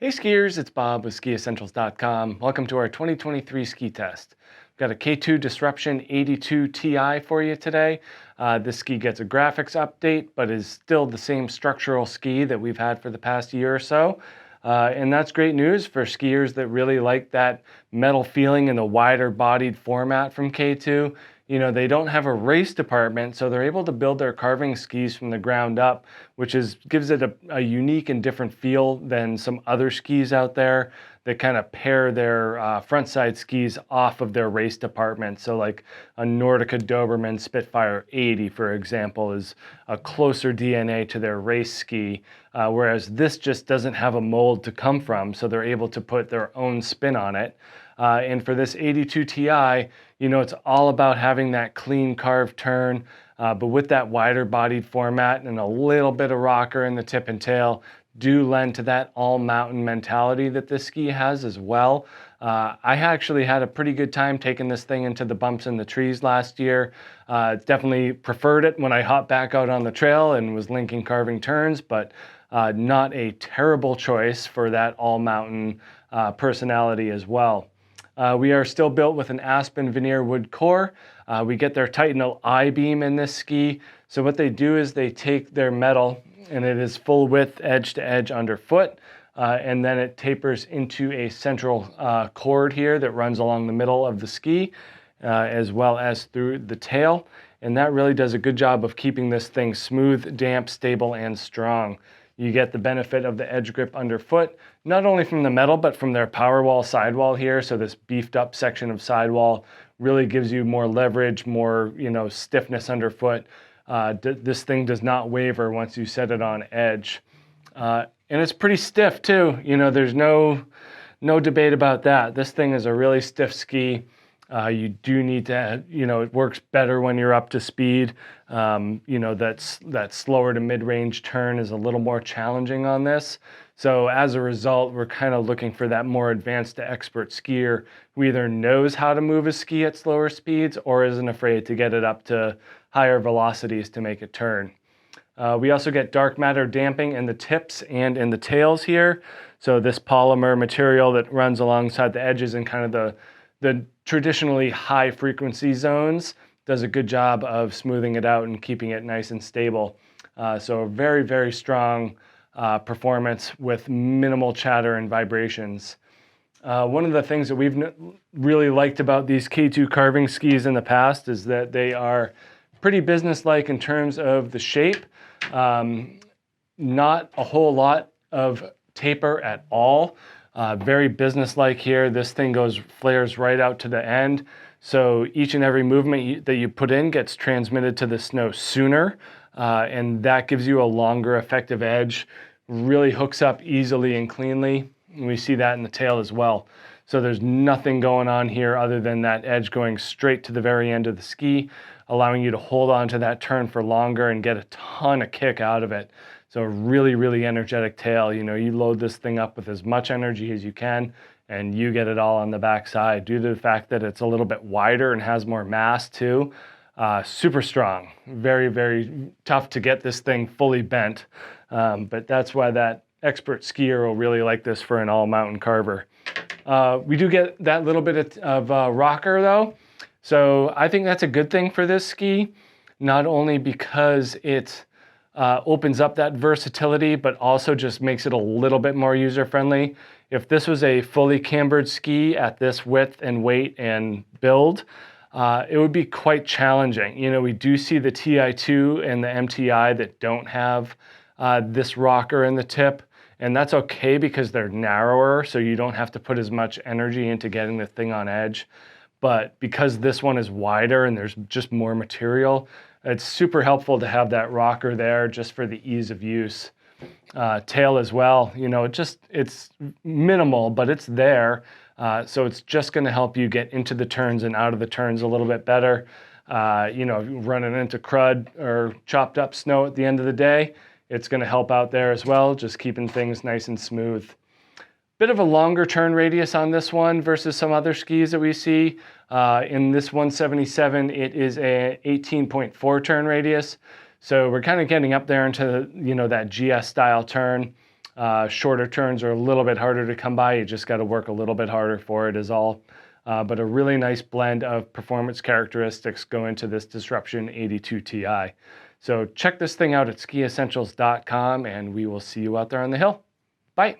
Hey skiers, it's Bob with SkiEssentials.com. Welcome to our 2023 ski test. We've got a K2 Disruption 82 Ti for you today. This ski gets a graphics update, but is still the same structural ski that we've had for the past year or so. And that's great news for skiers that really like that metal feeling in the wider bodied format from K2. You know, they don't have a race department, so they're able to build their carving skis from the ground up, which gives it a unique and different feel than some other skis out there that kind of pair their front side skis off of their race department. So like a Nordica Doberman Spitfire 80, for example, is a closer DNA to their race ski, whereas this just doesn't have a mold to come from, so they're able to put their own spin on it. And for this 82 Ti, you know, it's all about having that clean carved turn, but with that wider bodied format and a little bit of rocker in the tip and tail do lend to that all mountain mentality that this ski has as well. I actually had a pretty good time taking this thing into the bumps in the trees last year. Definitely preferred it when I hopped back out on the trail and was linking carving turns, but not a terrible choice for that all mountain personality as well. We are still built with an Aspen veneer wood core. We get their Titanal I-beam in this ski. So what they do is they take their metal, and it is full width edge to edge underfoot, and then it tapers into a central cord here that runs along the middle of the ski, as well as through the tail. And that really does a good job of keeping this thing smooth, damp, stable, and strong. You get the benefit of the edge grip underfoot, not only from the metal, but from their Powerwall sidewall here. So this beefed up section of sidewall really gives you more leverage, more, you know, stiffness underfoot. This thing does not waver once you set it on edge. And it's pretty stiff too. You know, there's no debate about that. This thing is a really stiff ski. You do need to, you know, it works better when you're up to speed. You know, that slower to mid-range turn is a little more challenging on this. So as a result, we're kind of looking for that more advanced to expert skier who either knows how to move a ski at slower speeds or isn't afraid to get it up to higher velocities to make it turn. We also get dark matter damping in the tips and in the tails here. So this polymer material that runs alongside the edges and kind of the traditionally high frequency zones does a good job of smoothing it out and keeping it nice and stable. So a very, very strong performance with minimal chatter and vibrations. One of the things that we've really liked about these K2 carving skis in the past is that they are pretty businesslike in terms of the shape. Not a whole lot of taper at all. Very businesslike here. This thing flares right out to the end. So each and every movement that you put in gets transmitted to the snow sooner. And that gives you a longer effective edge. Really hooks up easily and cleanly. And we see that in the tail as well. So there's nothing going on here other than that edge going straight to the very end of the ski, allowing you to hold on to that turn for longer and get a ton of kick out of it. So a really, really energetic tail. You know, you load this thing up with as much energy as you can, and you get it all on the backside due to the fact that it's a little bit wider and has more mass too. Super strong. Very, very tough to get this thing fully bent. But that's why that expert skier will really like this for an all mountain carver. We do get that little bit of rocker though. So I think that's a good thing for this ski, not only because it opens up that versatility, but also just makes it a little bit more user-friendly. If this was a fully cambered ski at this width and weight and build, it would be quite challenging. You know, we do see the Ti2 and the MTI that don't have this rocker in the tip, and that's okay because they're narrower, so you don't have to put as much energy into getting the thing on edge. But because this one is wider and there's just more material, it's super helpful to have that rocker there just for the ease of use. Tail as well, you know, it's minimal, but it's there. So it's just going to help you get into the turns and out of the turns a little bit better. You know, running into crud or chopped up snow at the end of the day, it's going to help out there as well, just keeping things nice and smooth. Bit of a longer turn radius on this one versus some other skis that we see. In this 177, it is a 18.4 turn radius. So we're kind of getting up there into, you know, that GS style turn. Shorter turns are a little bit harder to come by. You just got to work a little bit harder for it is all. But a really nice blend of performance characteristics go into this Disruption 82 Ti. So check this thing out at skiessentials.com, and we will see you out there on the hill. Bye.